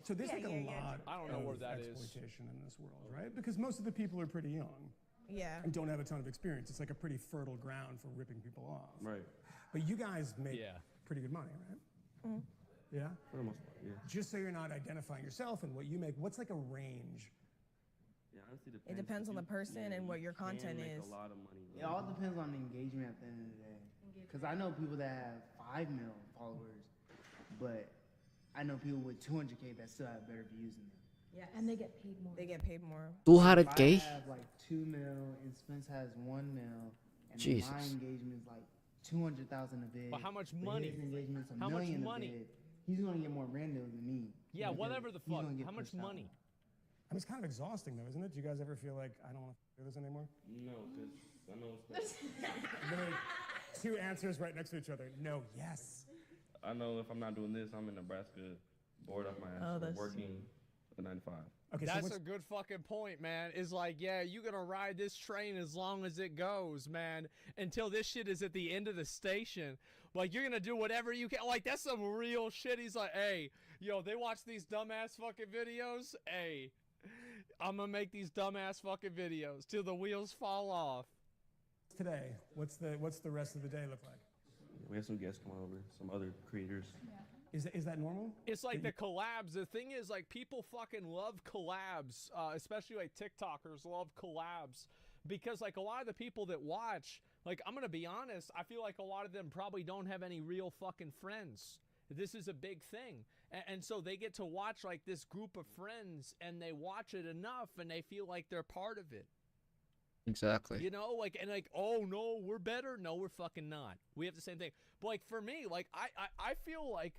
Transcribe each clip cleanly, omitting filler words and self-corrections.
So there's like a lot I don't know where that is. exploitation in this world, right? Because most of the people are pretty young. Yeah. And don't have a ton of experience. It's like a pretty fertile ground for ripping people off. Right. But you guys make pretty good money, right? Mm-hmm. Yeah? For the most part, yeah. Just so you're not identifying yourself and what you make, what's like a range? Yeah, honestly, It depends on the person and what your content is. A lot of money. It all depends on the engagement at the end of the day. Because I know people that have 5 mil followers, but I know people with 200K that still have better views than them. Yeah, and they get paid more. They get paid more. 200K? I have like 2 mil and Spence has 1 mil. And Jesus. my engagement is like 200,000 a bid. But how much money? His engagement's a How much million money? A bid. He's gonna get more randos than me. Yeah, because whatever the he's fuck. gonna get How much pushed out. money? I mean, it's kind of exhausting though, isn't it? Do you guys ever feel like, I don't want to do this anymore? No, because I know it's Literally, 2 answers right next to each other. No, yes. I know if I'm not doing this, I'm in Nebraska, bored off my ass, that's working a 9 to 5. Okay, That's so a good fucking point, man. It's like, yeah, you're gonna ride this train as long as it goes, man, until this shit is at the end of the station. Like, you're gonna do whatever you can. Like, that's some real shit. He's like, hey, yo, they watch these dumbass fucking videos. Hey, I'm gonna make these dumbass fucking videos till the wheels fall off. today, what's the rest of the day look like? We have some guests come over, some other creators. Is that normal? It's like the collabs. The thing is, like, people fucking love collabs, especially like TikTokers love collabs, because like a lot of the people that watch, like, I'm gonna be honest, I feel like a lot of them probably don't have any real fucking friends. This is a big thing, and so they get to watch like this group of friends, and they watch it enough, and they feel like they're part of it. Exactly. You know, like, and like, oh no, we're better. No, we're fucking not. We have the same thing. But like for me, like I feel like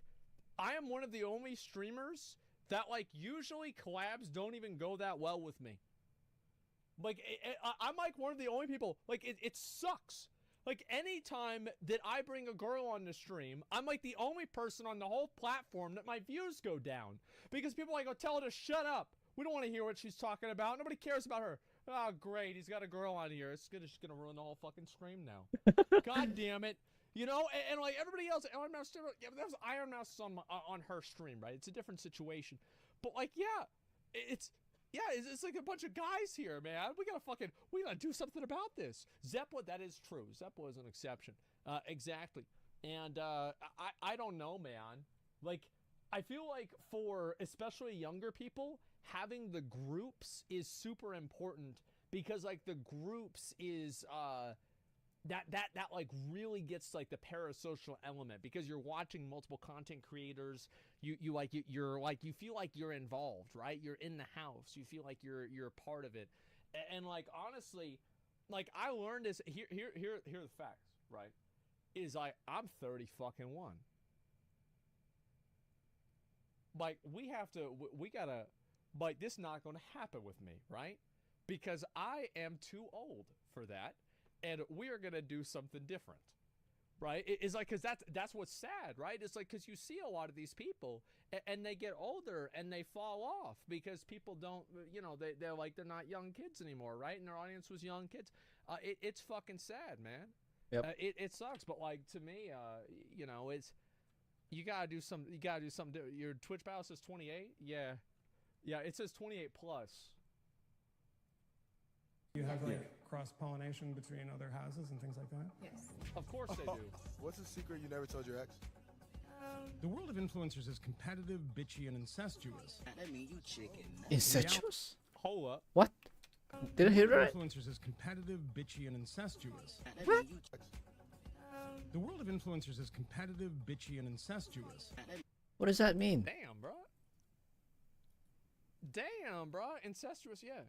I am one of the only streamers that like usually collabs don't even go that well with me. Like I'm like one of the only people, like it sucks. Like anytime that I bring a girl on the stream, I'm like the only person on the whole platform that my views go down. Because people like, oh, tell her to shut up. We don't want to hear what she's talking about. Nobody cares about her. Oh, great. He's got a girl on here. It's just gonna ruin the whole fucking stream now. God damn it. You know, and like everybody else, Iron Mouse, yeah, that was Iron Mouse on her stream, right? It's a different situation. But like, yeah, it's like a bunch of guys here, man. We gotta do something about this. Zeppla, that is true. Zeppla is an exception. Exactly. And I don't know, man. Like, I feel like for especially younger people, having the groups is super important, because like the groups is that like really gets like the parasocial element, because you're watching multiple content creators. You feel like you're involved, right? You're in the house. You feel like you're a part of it. And like honestly, like I learned this here are the facts, right? Is like I'm 30 fucking 1. Like we gotta, like, this is not gonna happen with me, right? Because I am too old for that. And we are gonna do something different, right? It's like, cause that's what's sad, right? It's like, cause you see a lot of these people, and they get older and they fall off because people don't, you know, they're like, they're not young kids anymore, right? And their audience was young kids. It's fucking sad, man. Yep. It sucks, but like to me, you know, you gotta do something. Your Twitch battle says 28. Yeah, it says 28 plus. You have like cross-pollination between other houses and things like that? Yes. Of course they do. What's a secret you never told your ex? The world of influencers is competitive, bitchy, and incestuous. That mean you chicken. Incestuous? Hold up. What? Did I hear right? Influencers is competitive, bitchy, and incestuous. What? The world of influencers is competitive, bitchy, and incestuous. What does that mean? Damn, bro. Incestuous, yeah.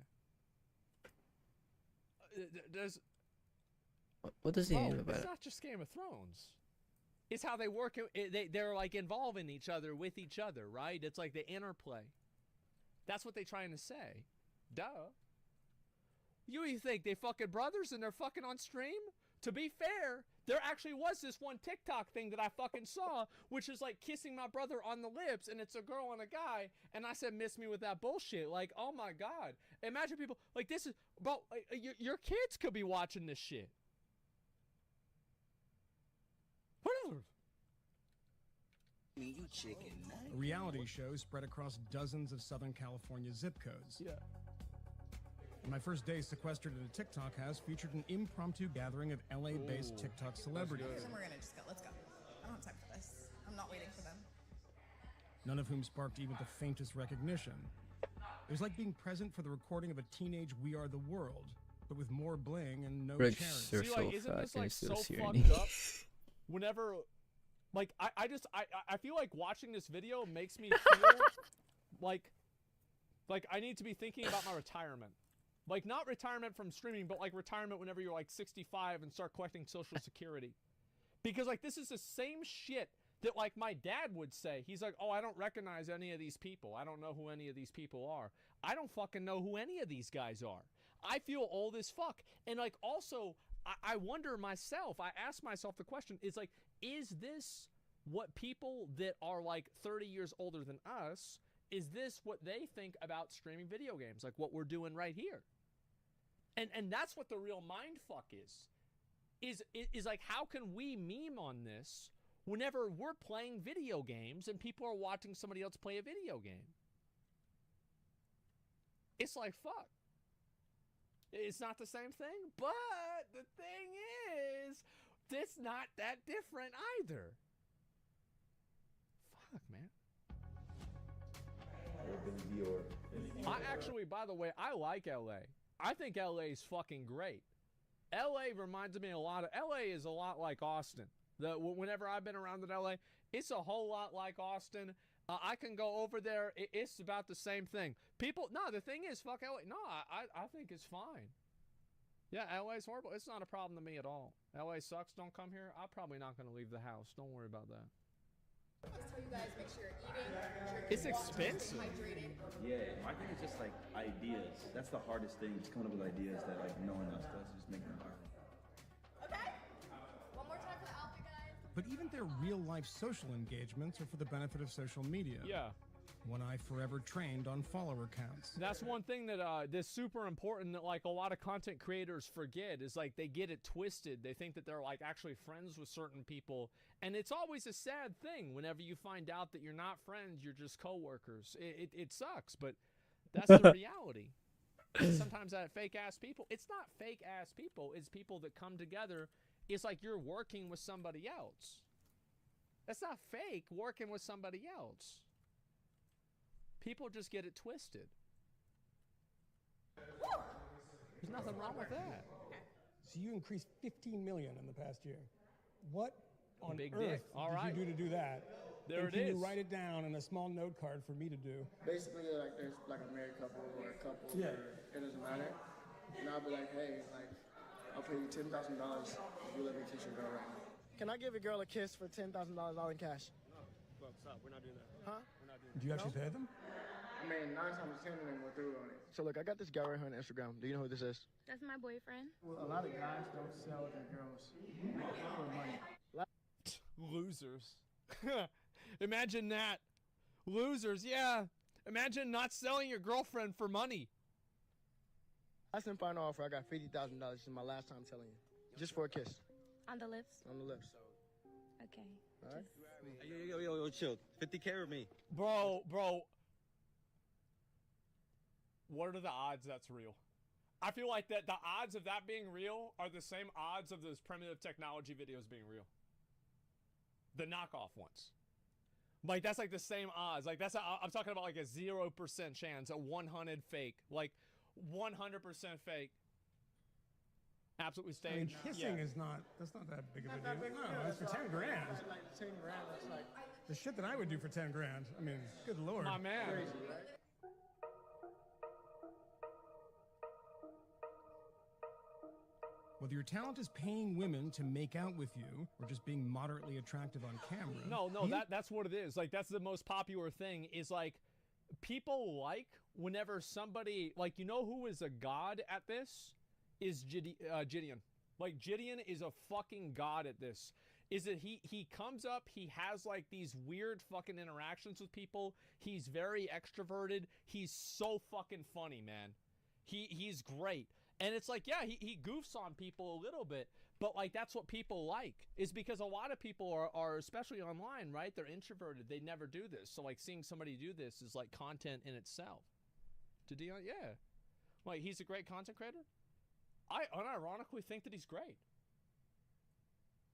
There's. What does he mean about it's it? not just Game of Thrones. It's how they work. They're like involving each other with each other, right? It's like the interplay. That's what they're trying to say. Duh. You think they fucking brothers and they're fucking on stream? To be fair, there actually was this one TikTok thing that I fucking saw, which is like kissing my brother on the lips, and it's a girl and a guy, and I said, miss me with that bullshit. Like, oh my God. Imagine people, like, this is, bro, your kids could be watching this shit. A reality show spread across dozens of Southern California zip codes. Yeah. And my first day sequestered in a TikTok house featured an impromptu gathering of LA-based TikTok celebrities. Then we're gonna just go. Let's go. I don't have time for this. I'm not waiting for them. None of whom sparked even the faintest recognition. It was like being present for the recording of a teenage We Are the World, but with more bling and no Rex, charity. you're See, so like, isn't fat. this Can you like still so see your fucked knee? up? Whenever, like, I feel like watching this video makes me feel like I need to be thinking about my retirement. Like, not retirement from streaming, but like retirement whenever you're like 65 and start collecting Social Security. Because like this is the same shit that like my dad would say. He's like, oh, I don't recognize any of these people. I don't know who any of these people are. I don't fucking know who any of these guys are. I feel old as fuck. And like also, I wonder myself, I ask myself the question, is like, is this what people that are like 30 years older than us, is this what they think about streaming video games? Like what we're doing right here? And that's what the real mind fuck is like, how can we meme on this whenever we're playing video games and people are watching somebody else play a video game? It's like, fuck. It's not the same thing, but the thing is, it's not that different either. Fuck, man. I actually, by the way, I like LA. I think LA is fucking great. LA reminds me a lot of, LA is a lot like Austin. Whenever I've been around in LA, it's a whole lot like Austin. I can go over there. It's about the same thing. People, no, the thing is, fuck LA. No, I think it's fine. Yeah, LA's horrible. It's not a problem to me at all. LA sucks. Don't come here. I'm probably not going to leave the house. Don't worry about that. Just tell you guys, make sure you're eating. It's expensive. Hydrated. Yeah, marketing is just like ideas. That's the hardest thing, just coming up with ideas that like no one else does, just make them viral. Okay. One more time for the outfit, guys. But even their real-life social engagements are for the benefit of social media. Yeah. One I forever trained on follower counts. That's one thing that that's super important that like a lot of content creators forget is like they get it twisted. They think that they're like actually friends with certain people, and it's always a sad thing whenever you find out that you're not friends, you're just coworkers. It sucks, but that's the reality. And sometimes that fake ass people, it's not fake ass people, it's people that come together. It's like you're working with somebody else. That's not fake working with somebody else. People just get it twisted. There's nothing wrong with that. So you increased 15 million in the past year. What on Big earth dick. All right. did you do to do that? There and it can is. you write it down in a small note card for me to do? Basically, like there's like a married couple or a couple. Yeah. It doesn't matter. And I'll be like, hey, like, I'll pay you $10,000 if you let me kiss your girl right now. Can I give a girl a kiss for $10,000 all in cash? No, bro, stop. We're not doing that. Huh? We're not doing Do you actually pay them? I mean, 9 times 10 of them go through on it. So look, I got this guy right here on Instagram. Do you know who this is? That's my boyfriend. Well, a lot of guys don't sell their girls for money. Losers. Imagine that. Losers, yeah. Imagine not selling your girlfriend for money. I sent final offer. I got $50,000. This is my last time telling you. Just for a kiss. On the lips? On the lips. Okay. All right? Yo, chill. 50K or me? Bro. What are the odds that's real? I feel like that the odds of that being real are the same odds of those primitive technology videos being real. The knockoff ones. Like, that's like the same odds. Like, I'm talking about like a 0% chance, a 100 fake. Like, 100% fake. Absolutely staged. I mean, kissing is not, that's not that big of a deal. No, it's for 10 grand. Like 10 grand, that's like... The shit that I would do for 10 grand. I mean, good lord. My man. Crazy, right? Whether your talent is paying women to make out with you or just being moderately attractive on camera. No, that's what it is. Like, that's the most popular thing is like people like whenever somebody, like, you know who is a god at this? Is Gideon. Like, Gideon is a fucking god at this. Is that he comes up, he has like these weird fucking interactions with people. He's very extroverted. He's so fucking funny, man. He's great. And it's like, yeah, he goofs on people a little bit, But like that's what people like, is because a lot of people are especially online, right? They're introverted. They never do this. So like seeing somebody do this is like content in itself. To Dion, yeah. Like he's a great content creator. I unironically think that he's great.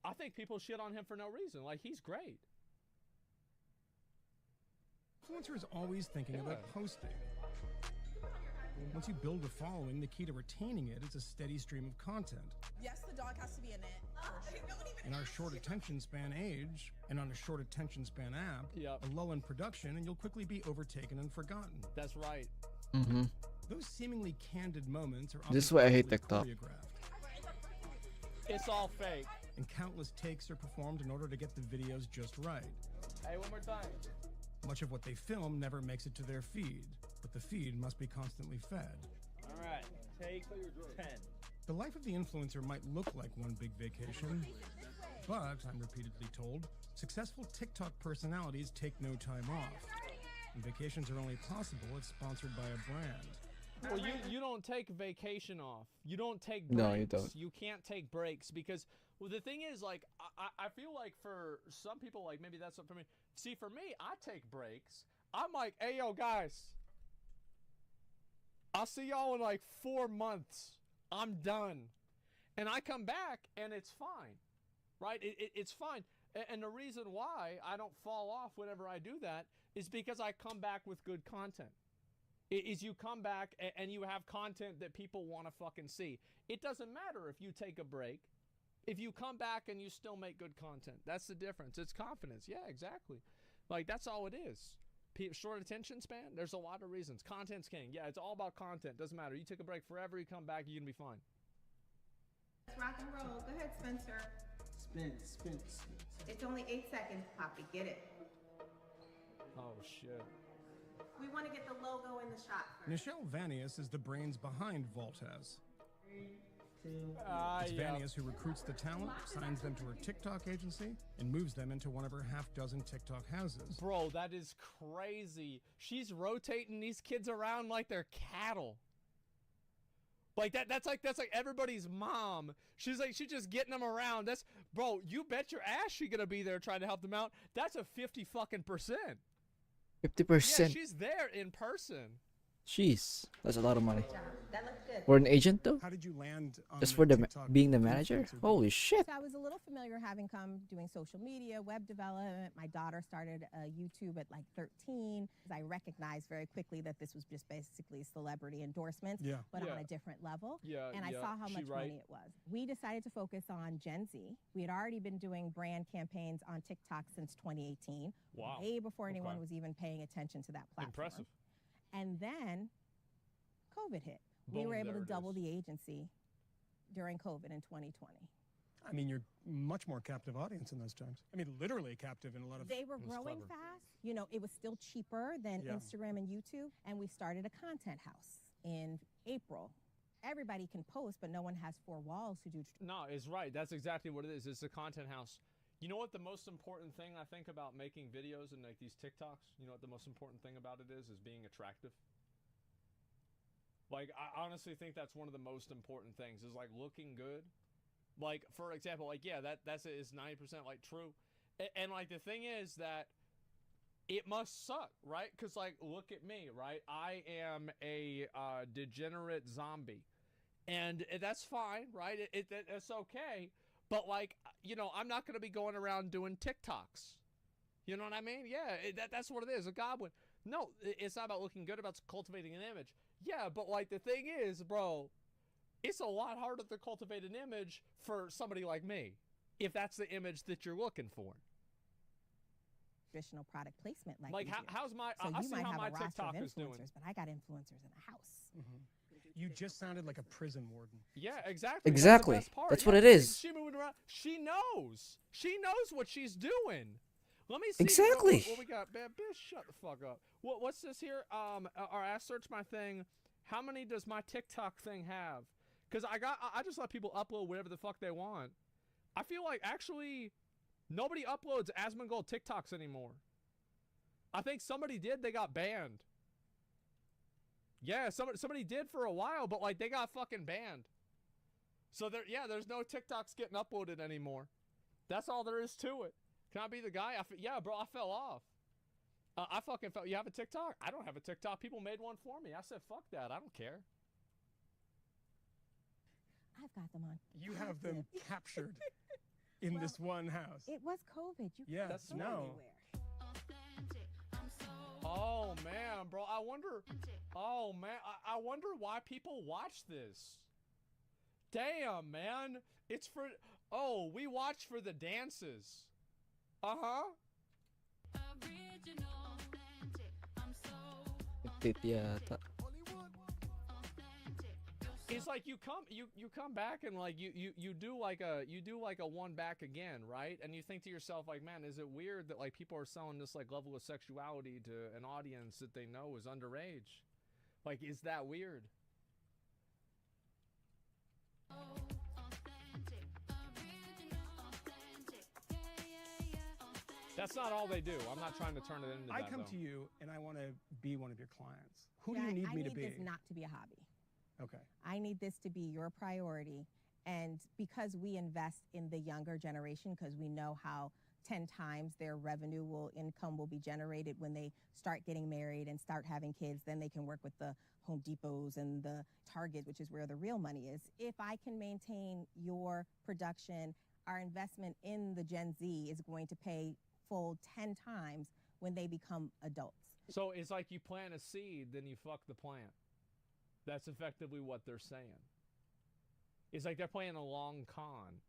I think people shit on him for no reason. Like he's great. Influencer is always thinking about posting. Once you build a following, the key to retaining it is a steady stream of content. Yes, the dog has to be in it. In our short attention span age, and on a short attention span app, a lull in production and you'll quickly be overtaken and forgotten. That's right. Mm-hmm. Those seemingly candid moments are often This is why I hate TikTok. choreographed. It's all fake. And countless takes are performed in order to get the videos just right. Hey, one more time. Much of what they film never makes it to their feed, but the feed must be constantly fed. All right, take 10. The life of the influencer might look like one big vacation, but, I'm repeatedly told, successful TikTok personalities take no time off. And vacations are only possible if sponsored by a brand. Well, you don't take vacation off. You don't take breaks. No, you don't. You can't take breaks because, well, the thing is, like, I feel like for some people, like, maybe that's not for me. See, for me, I take breaks. I'm like, hey, yo, guys, I'll see y'all in like 4 months. I'm done. And I come back and it's fine, right? It's fine. And the reason why I don't fall off whenever I do that is because I come back with good content. Is you come back and you have content that people want to fucking see. It doesn't matter if you take a break. If you come back and you still make good content, that's the difference. It's confidence. Yeah, exactly. Like, that's all it is. Short attention span, there's a lot of reasons. Content's king. Yeah, it's all about content. Doesn't matter. You take a break forever, you come back, you're going to be fine. Let's rock and roll. Go ahead, Spencer. Spin. It's only 8 seconds, Poppy. Get it. Oh, shit. We want to get the logo in the shot first. Nichelle Vanius is the brains behind Voltez. 3, 2. It's Vanius who recruits the talent, signs them to her TikTok agency, and moves them into one of her half-dozen TikTok houses. Bro, that is crazy. She's rotating these kids around like they're cattle. Like that's like everybody's mom. She's just getting them around. That's, bro, you bet your ass she's gonna be there trying to help them out. That's a 50 fucking %. 50%. Yeah, she's there in person. Jeez, that's a lot of money. That looks good. For an agent though? How did you land on Just for the TikTok being the manager? influencer Holy shit. So I was a little familiar having come doing social media, web development. My daughter started YouTube at like 13. I recognized very quickly that this was just basically celebrity endorsements, but on a different level. And I saw how much money it was. We decided to focus on Gen Z. We had already been doing brand campaigns on TikTok since 2018. Wow. Way before anyone was even paying attention to that platform. Impressive. And then COVID hit. Boom, we were able there to it double is. the agency during COVID in 2020. I mean, you're much more captive audience in those times. I mean, literally captive in a lot of. They were growing fast. You know, it was still cheaper than Instagram and YouTube. And we started a content house in April. Everybody can post, but no one has 4 walls to do. No, it's right. That's exactly what it is. It's a content house. You know what the most important thing I think about making videos and like these TikToks? You know what the most important thing about it is being attractive. Like, I honestly think that's one of the most important things is like looking good. Like, for example, like, yeah, that's is 90% like true. And like the thing is that it must suck, right? Because like, look at me, right? I am a degenerate zombie. And that's fine, right? It's okay. But like, you know, I'm not going to be going around doing TikToks. You know what I mean? Yeah, that's what it is, a goblin. No, it's not about looking good, about cultivating an image. Yeah, but like the thing is, bro, it's a lot harder to cultivate an image for somebody like me, if that's the image that you're looking for. Traditional product placement like how's my, so I you see might how have my a roster TikTok of is doing. influencers, but I got influencers in a house. You just sounded like a prison warden. Yeah, exactly. Exactly. That's the best part. That's what it is. She moving around. She knows. She knows what she's doing. Let me see. Exactly. What we got? Man, bitch, shut the fuck up. What's this here? Or I search my thing. How many does my TikTok thing have? Because I just let people upload whatever the fuck they want. I feel like actually nobody uploads Asmongold TikToks anymore. I think somebody did. They got banned. Yeah, somebody did for a while, but like they got fucking banned. So there's no TikToks getting uploaded anymore. That's all there is to it. Can I be the guy? Yeah, bro, I fell off. I fucking fell. You have a TikTok? I don't have a TikTok. People made one for me. I said, fuck that. I don't care. I've got them on. You have them captured in this one house. It was COVID. You Yeah, couldn't go no. anywhere. Oh man, bro. I wonder. Oh man, I wonder why people watch this. Damn, man. It's for. Oh, we watch for the dances. Update yata. It's like you come back and like you do like a one back again, right? And you think to yourself like, man, is it weird that like people are selling this like level of sexuality to an audience that they know is underage? Like, is that weird? That's not all they do. I'm not trying to turn it into that. I come to you and I want to be one of your clients. Who do you need me to be? I need this not to be a hobby. Okay. I need this to be your priority. And because we invest in the younger generation, because we know how 10 times their income will be generated when they start getting married and start having kids, then they can work with the Home Depots and the Target, which is where the real money is. If I can maintain your production, our investment in the Gen Z is going to pay full 10 times when they become adults. So it's like you plant a seed, then you fuck the plant. That's effectively what they're saying. It's like they're playing a long con.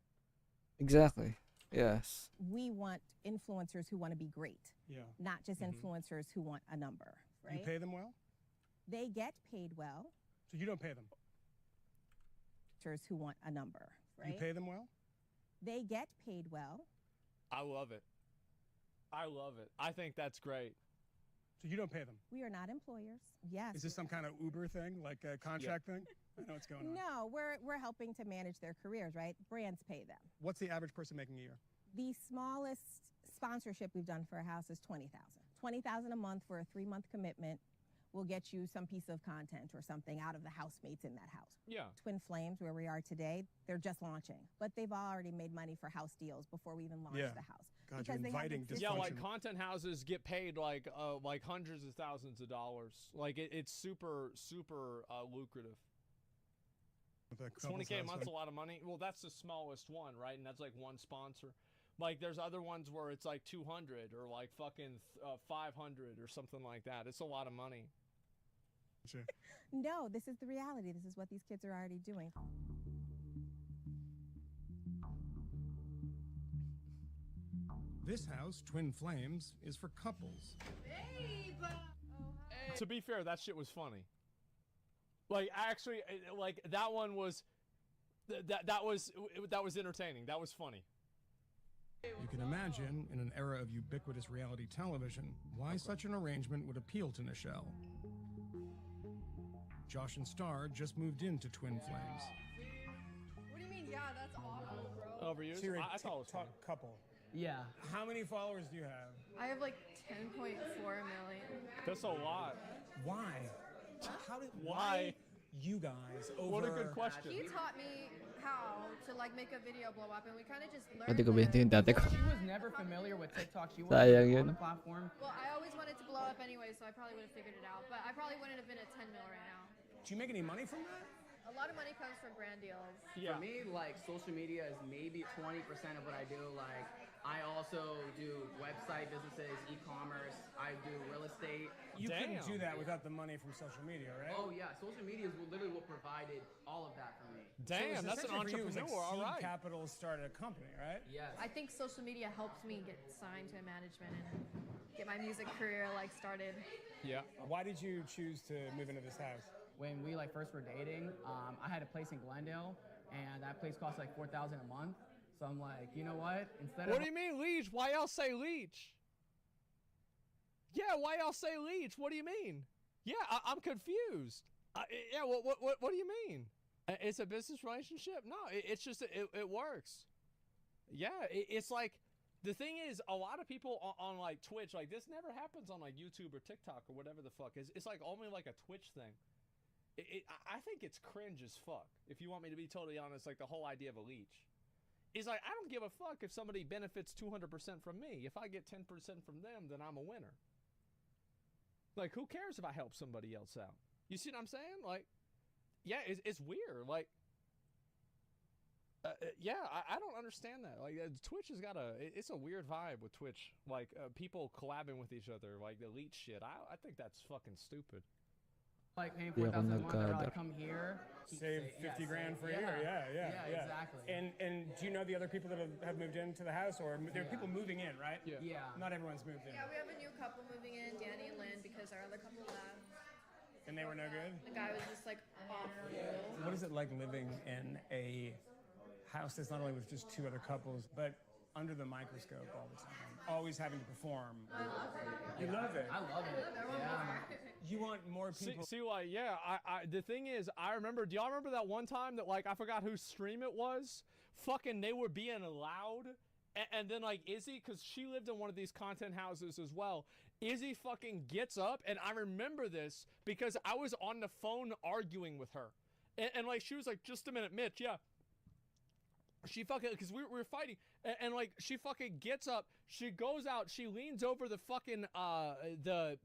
Exactly. Yes. We want influencers who want to be great. Yeah. Not just influencers who want a number, right? You pay them well? They get paid well. So you don't pay them? Influencers who want a number, right? You pay them well? They get paid well. I love it. I love it. I think that's great. So you don't pay them? We are not employers. Yes. Is this some kind of Uber thing, like a contract thing? I know what's going on. No, we're helping to manage their careers, right? Brands pay them. What's the average person making a year? The smallest sponsorship we've done for a house is $20,000. $20,000 a month for a 3-month commitment will get you some piece of content or something out of the housemates in that house. Yeah. Twin Flames, where we are today, they're just launching, but they've already made money for house deals before we even launched the house. God, you're inviting dysfunction. Yeah, like content houses get paid like hundreds of thousands of dollars. Like it's super lucrative. 20K a month's a lot of money. Well, that's the smallest one, right? And that's like one sponsor. Like there's other ones where it's like 200 or like fucking 500 or something like that. It's a lot of money. Sure. No, this is the reality. This is what these kids are already doing. This house, Twin Flames, is for couples. To be fair, that shit was funny. Like actually, like that one was, that was entertaining. That was funny. You can imagine, in an era of ubiquitous reality television, why such an arrangement would appeal to Nichelle. Josh and Star just moved into Twin Flames. What do you mean? Yeah, that's awful, bro. Overused? So you're a I thought it was funny. couple. Yeah. How many followers do you have? I have like 10.4 million. That's a lot. Why? Why you guys over? What a good question. He taught me how to like make a video blow up, and we kind of just learned. Pwede ko ba yung dati ko? She was never familiar with TikTok. She Sayang wasn't yun. on the platform. Well, I always wanted to blow up anyway, so I probably would have figured it out. But I probably wouldn't have been at 10 mil right now. Do you make any money from that? A lot of money comes from brand deals. For me, like social media is maybe 20% of what I do. Like I also do website businesses, e-commerce. I do real estate. You couldn't do that without the money from social media, right? Oh yeah, social media is literally what provided all of that for me. Damn, so that's an essentially for you, entrepreneur. it was All like right. seed capital started a company, right? Yes. I think social media helped me get signed to a management and get my music career like started. Yeah. Why did you choose to move into this house? When we like first were dating, I had a place in Glendale, and that place cost like $4,000 a month. So I'm like, you know what? Instead What of do you mean leech? Why y'all say leech? Yeah, why y'all say leech? What do you mean? Yeah, I'm confused. Yeah, what do you mean? It's a business relationship? No, it's just it works. Yeah, it's like the thing is, a lot of people on like Twitch, like this never happens on like YouTube or TikTok or whatever the fuck. It's like only like a Twitch thing. I think it's cringe as fuck. If you want me to be totally honest, like the whole idea of a leech. Is like, I don't give a fuck if somebody benefits 200% from me. If I get 10% from them, then I'm a winner. Like, who cares if I help somebody else out? You see what I'm saying? Like, yeah, it's weird. Like, yeah, I don't understand that. Like, Twitch has got it's a weird vibe with Twitch. Like, people collabing with each other, like the leech shit. I think that's fucking stupid. Like paying $4,000 a month, or like come here, save 50 grand for a year. Yeah, exactly. And do you know the other people that have moved into the house, or there are people moving in, right? Yeah. Not everyone's moved in. Yeah, we have a new couple moving in, Danny and Lynn, because our other couple left. And they were no good? The guy was just like awful. What is it like living in a house that's not only with just two other couples, but under the microscope all the time, always having to perform? I love it. You love it? I love it. Yeah. You want more people. See, like, yeah, the thing is, I remember, do y'all remember that one time that, like, I forgot whose stream it was? Fucking, they were being loud. And then, like, Izzy, because she lived in one of these content houses as well, Izzy fucking gets up, and I remember this because I was on the phone arguing with her. And like, she was like, just a minute, Mitch, yeah. She fucking, because we were fighting, and like, she fucking gets up, she goes out, she leans over the fucking, the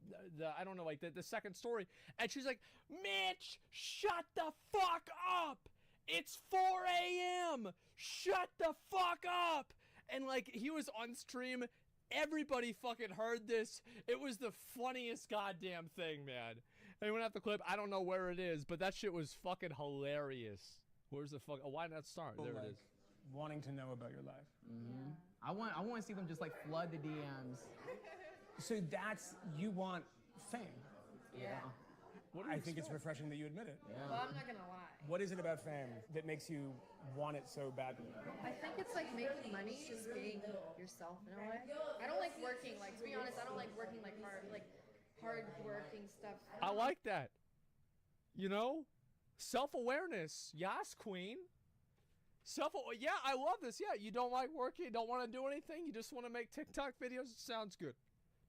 I don't know, like, the second story, and she's like, Mitch, shut the fuck up! It's 4 a.m. Shut the fuck up! And like, he was on stream, everybody fucking heard this. It was the funniest goddamn thing, man. Anyone have the clip? I don't know where it is, but that shit was fucking hilarious. Where's the fuck? Oh, why not start? There it is. Wanting to know about your life. Mm-hmm. I want to see them just like flood the DMs. So you want fame. Yeah. I think it's refreshing that you admit it. Yeah. Well, I'm not gonna lie. What is it about fame that makes you want it so badly? I think it's like making money, just being yourself in a way. I don't like working. Like, to be honest, I don't like working like hard working stuff. I like that. You know, self-awareness. Yas, queen. Yeah, I love this. Yeah, you don't like working, you don't want to do anything, you just want to make TikTok videos. It sounds good.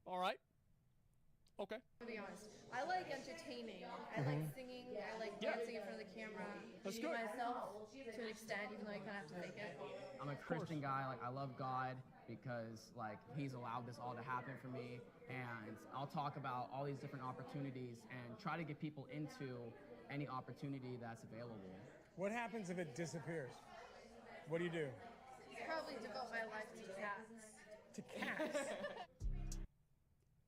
All right. Okay. To be honest, I like entertaining. I like singing. I like dancing in front of the camera. That's Being good. myself to an extent, even though you kind of have to fake it. I'm a Christian guy. Like, I love God because like He's allowed this all to happen for me, and I'll talk about all these different opportunities and try to get people into any opportunity that's available. What happens if it disappears? What do you do? Probably devote my life to cats. To cats?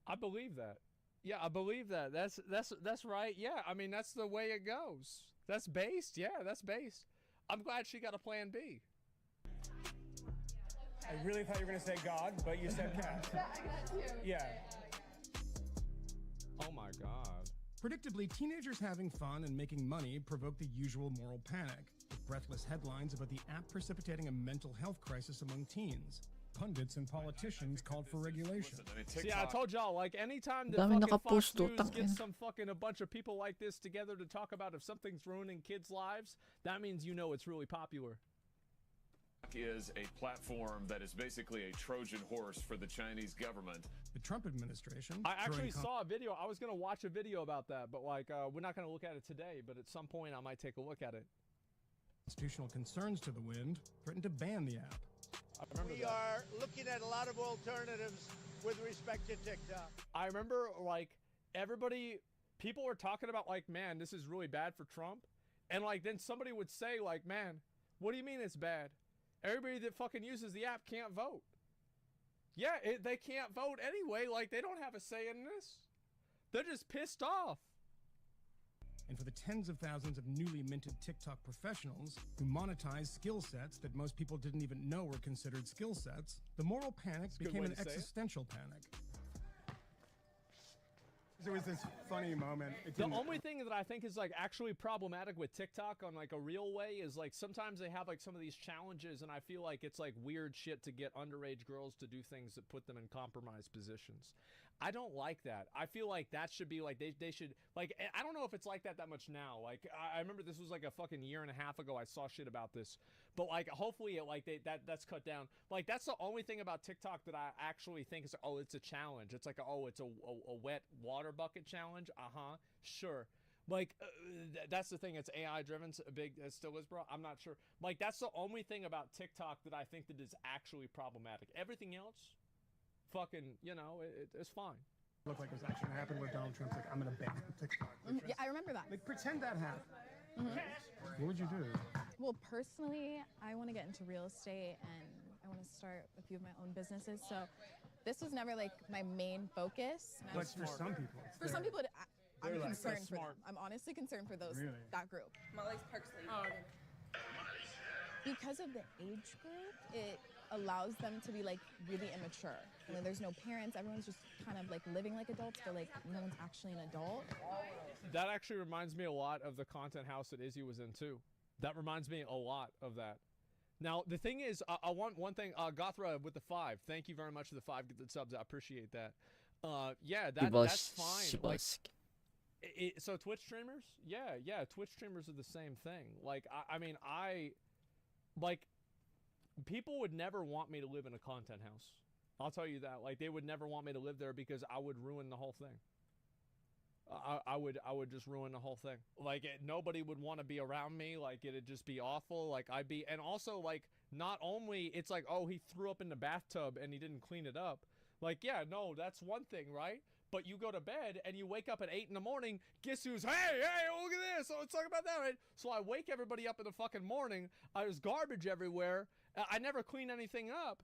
I believe that. Yeah, I believe that. That's right. Yeah, I mean, that's the way it goes. That's based. Yeah, that's based. I'm glad she got a plan B. I really thought you were going to say God, but you said cat. I got you. Yeah. Oh my God. Predictably, teenagers having fun and making money provoke the usual moral panic, with breathless headlines about the app precipitating a mental health crisis among teens. Pundits and politicians called for regulation. See, I told y'all, like, anytime the Dami fucking Fox nakapost, News tangina. gets a bunch of people like this together to talk about if something's ruining kids' lives, that means you know it's really popular. Is a platform that is basically a Trojan horse for the Chinese government. The Trump administration. I actually saw a video. I was going to watch a video about that, but like, we're not going to look at it today, but at some point I might take a look at it. Constitutional concerns to the wind threatened to ban the app. We are looking at a lot of alternatives with respect to TikTok. I remember, like, people were talking about, like, man, this is really bad for Trump. And, like, then somebody would say, like, man, what do you mean it's bad? Everybody that fucking uses the app can't vote. Yeah, they can't vote anyway. Like, they don't have a say in this. They're just pissed off. And for the tens of thousands of newly minted TikTok professionals who monetize skill sets that most people didn't even know were considered skill sets, the moral panic became an existential panic. There was this funny moment. The only thing that I think is like actually problematic with TikTok on like a real way is like sometimes they have like some of these challenges and I feel like it's like weird shit to get underage girls to do things that put them in compromised positions. I don't like that. I feel like that should be like they should like, I don't know if it's like that much now. Like I remember this was like a fucking year and a half ago I saw shit about this. But like hopefully it like that's cut down. Like that's the only thing about TikTok that I actually think is oh it's a challenge. It's like oh it's a wet water bucket challenge. Sure. Like, that's the thing. It's AI driven. It still is, bro. I'm not sure. Like, that's the only thing about TikTok that I think that is actually problematic. Everything else, fucking, you know, it's fine. Looked like it was actually going to happen where Donald Trump's like, I'm going to ban TikTok. Yeah, I remember that. Like, pretend that happened. What would you do? Well, personally, I want to get into real estate and I want to start a few of my own businesses. So this was never like my main focus. But for some people, For some people, I'm They're concerned for smart. them. I'm honestly concerned for those that group. Molly's Park Sleep. Because of the age group, it allows them to be like really immature. I mean, there's no parents. Everyone's just kind of like living like adults, but like no one's actually an adult. That actually reminds me a lot of the content house that Izzy was in too. That reminds me a lot of that. Now the thing is, I want one thing. Gothra with the 5. Thank you very much for the 5 subs. I appreciate that. Yeah, that's fine. Like, so Twitch streamers, yeah, Twitch streamers are the same thing. Like, I mean, like, people would never want me to live in a content house. I'll tell you that. Like, they would never want me to live there because I would ruin the whole thing. I would just ruin the whole thing. Like, nobody would want to be around me. Like, it'd just be awful. Like, and also, like, not only, it's like, oh, he threw up in the bathtub and he didn't clean it up. Like, yeah, no, that's one thing, right? But you go to bed and you wake up at 8 in the morning, guess who's, hey, look at this, so let's talk about that, right? So I wake everybody up in the fucking morning, there's garbage everywhere, I never clean anything up,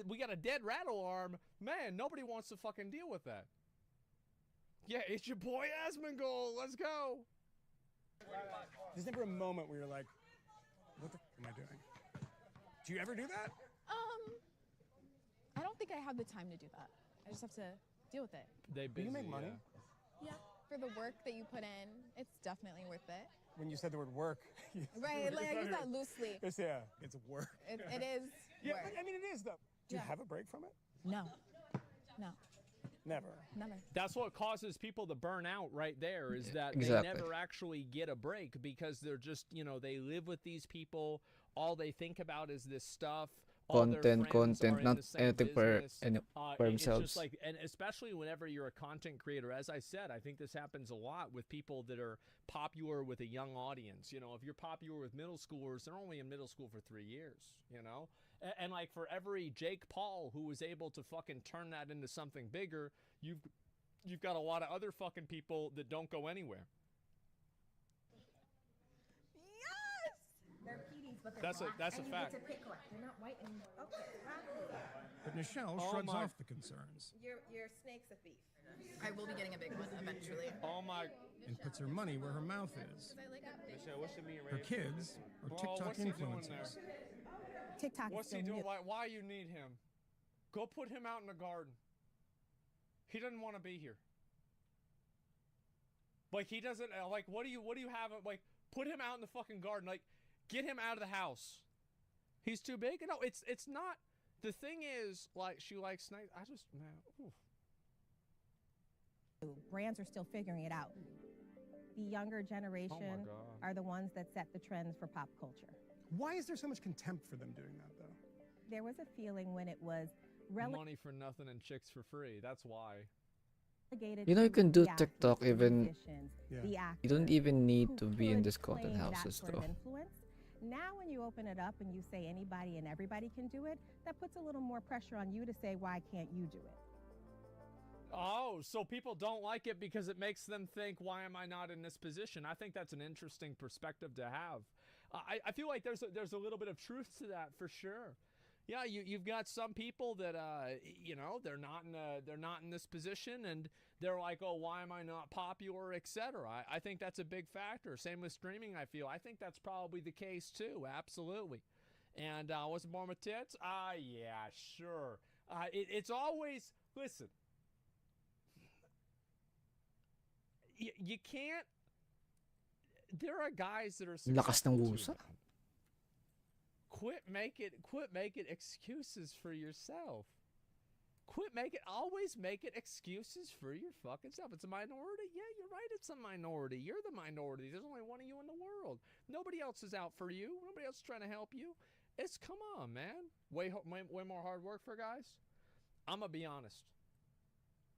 we got a dead rat alarm, man, nobody wants to fucking deal with that. Yeah, it's your boy Asmongold, let's go. There's never a moment where you're like, what the f am I doing? Do you ever do that? I don't think I have the time to do that. I just have to deal with it. Do you make money? Yeah. For the work that you put in, it's definitely worth it. When you said the word work. Right, like I use that loosely. It's work. It is Yeah, work. but, I mean, it is, though. Do you have a break from it? No. No. Never. Never. That's what causes people to burn out right there, is that Exactly. they never actually get a break because they're just, you know, they live with these people. All they think about is this stuff. All their friends are in not the same anything for business. for It's themselves. just like, and especially whenever you're a content creator, as I said, I think this happens a lot with people that are popular with a young audience. You know, if you're popular with middle schoolers, they're only in middle school for 3 years, you know? And like for every Jake Paul who was able to fucking turn that into something bigger, you've got a lot of other fucking people that don't go anywhere. They're PDs, but they're That's black, a and fact. You get to pick one. They're not white anymore. Okay, But Michelle Oh shrugs my- off the concerns your snake's a thief. I will be getting a big one eventually. Oh my. and puts her money where her mouth is. Michelle, what's your mean Her kids are TikTok what's he doing influencers. TikTok What's is he still doing? new. Why you need him? Go put him out in the garden. He doesn't want to be here. Like, he doesn't, like, what do you have, like, put him out in the fucking garden, like, get him out of the house. He's too big? No, it's not, the thing is, like, she likes snakes, man, oof. Brands are still figuring it out. The younger generation God. are the ones that set the trends for pop culture. Why is there so much contempt for them doing that, though? There was a feeling when it was Money for nothing and chicks for free, that's why. relegated You know, you to can do the athletes, TikTok the even. musicians, the actors, You don't even need who to be in could this content claim that houses, sort of though. influence. Now when you open it up and you say anybody and everybody can do it, that puts a little more pressure on you to say, why can't you do it? Oh, so people don't like it because it makes them think, why am I not in this position? I think that's an interesting perspective to have. I feel like there's a little bit of truth to that for sure. Yeah, you've got some people that you know, they're not in this position and they're like, oh, why am I not popular, etc. I think that's a big factor. Same with streaming. I think that's probably the case too. Absolutely. And was it born with tits? Yeah, sure. It's always, listen. You can't. There are guys that are Lakas ng successful woosa. too. Quit making excuses for yourself. Always making excuses for your fucking self. It's a minority? Yeah, you're right, it's a minority. You're the minority. There's only one of you in the world. Nobody else is out for you. Nobody else is trying to help you. Come on, man. Way more hard work for guys. I'm gonna be honest.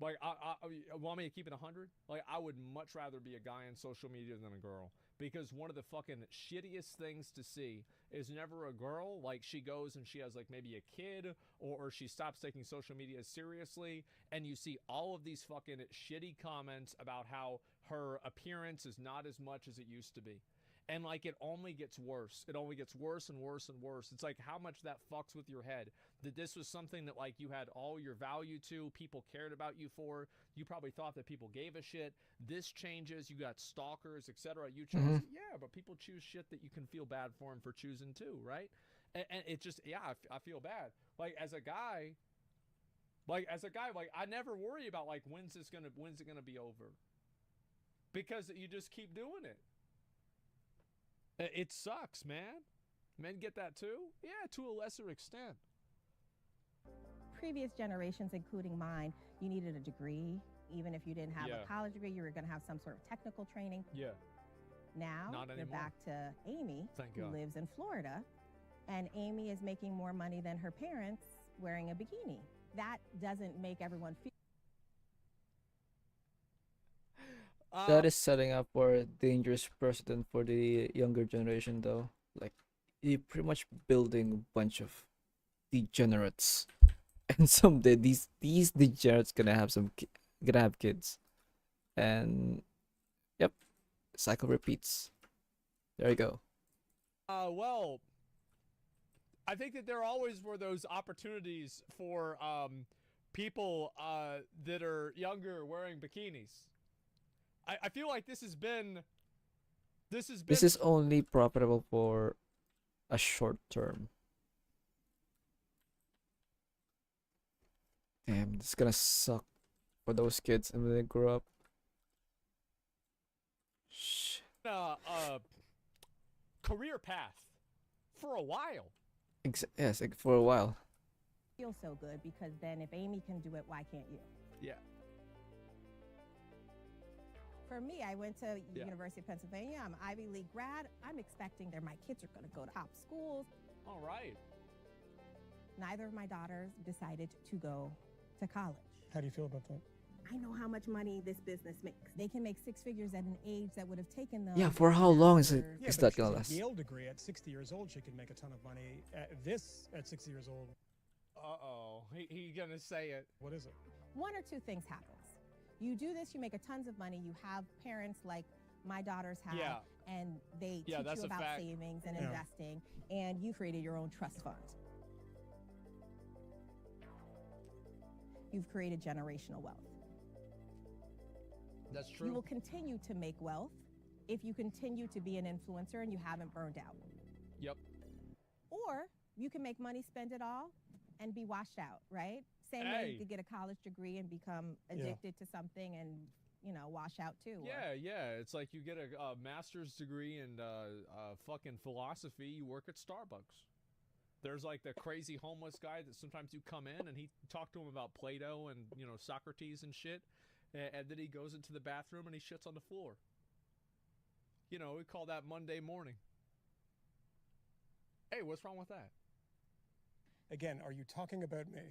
Like, I want me to keep it 100? Like, I would much rather be a guy on social media than a girl. Because one of the fucking shittiest things to see is never a girl, like, she goes and she has, like, maybe a kid, or she stops taking social media seriously, and you see all of these fucking shitty comments about how her appearance is not as much as it used to be. And, like, it only gets worse. It only gets worse and worse and worse. It's like how much that fucks with your head. That this was something that, like, you had all your value to, people cared about you for. You probably thought that people gave a shit. This changes. You got stalkers, etc. You chose, yeah, but people choose shit that you can feel bad for them for choosing too, right? And it just, yeah, I feel bad. Like, as a guy, like, I never worry about, like, when's it gonna be over? Because you just keep doing it. It sucks, man. Men get that too? Yeah, to a lesser extent. Previous generations, including mine, you needed a degree. Even if you didn't have a college degree, you were going to have some sort of technical training. Yeah. Now, Not you're anymore. back to Amy, Thank who God. lives in Florida, and Amy is making more money than her parents wearing a bikini. That doesn't make everyone feel... That is setting up for a dangerous precedent for the younger generation, though. Like, you're pretty much building a bunch of degenerates, and someday these degenerates gonna have kids, and yep, cycle repeats. There you go. Well, I think that there always were those opportunities for people that are younger wearing bikinis. I feel like this has been. This is only profitable for a short term. Damn, this is gonna suck for those kids when they grow up. Shh. Career path for a while. Yes, for a while. feel so good, because then if Amy can do it, why can't you? Yeah. For me, I went to University of Pennsylvania. I'm an Ivy League grad. I'm expecting that my kids are going to go to top schools. All right. Neither of my daughters decided to go to college. How do you feel about that? I know how much money this business makes. They can make six figures at an age that would have taken them. Yeah, for how long is that gonna last? last? A Yale degree at 60 years old, she could make a ton of money. At 60 years old. Uh-oh. He gonna say it. What is it? One or two things happens. You do this, you make a tons of money. You have parents like my daughters have, and they teach you about savings and investing, and you created your own trust fund. You've created generational wealth. That's true. You will continue to make wealth if you continue to be an influencer and you haven't burned out. Yep. Or you can make money, spend it all, and be washed out, right? Same way you could get a college degree and become addicted to something and, you know, wash out too. Yeah. It's like you get a master's degree in fucking philosophy, you work at Starbucks. There's like the crazy homeless guy that sometimes you come in and he talk to him about Plato and, you know, Socrates and shit. And then he goes into the bathroom and he shits on the floor. You know, we call that Monday morning. Hey, what's wrong with that? Again, are you talking about me?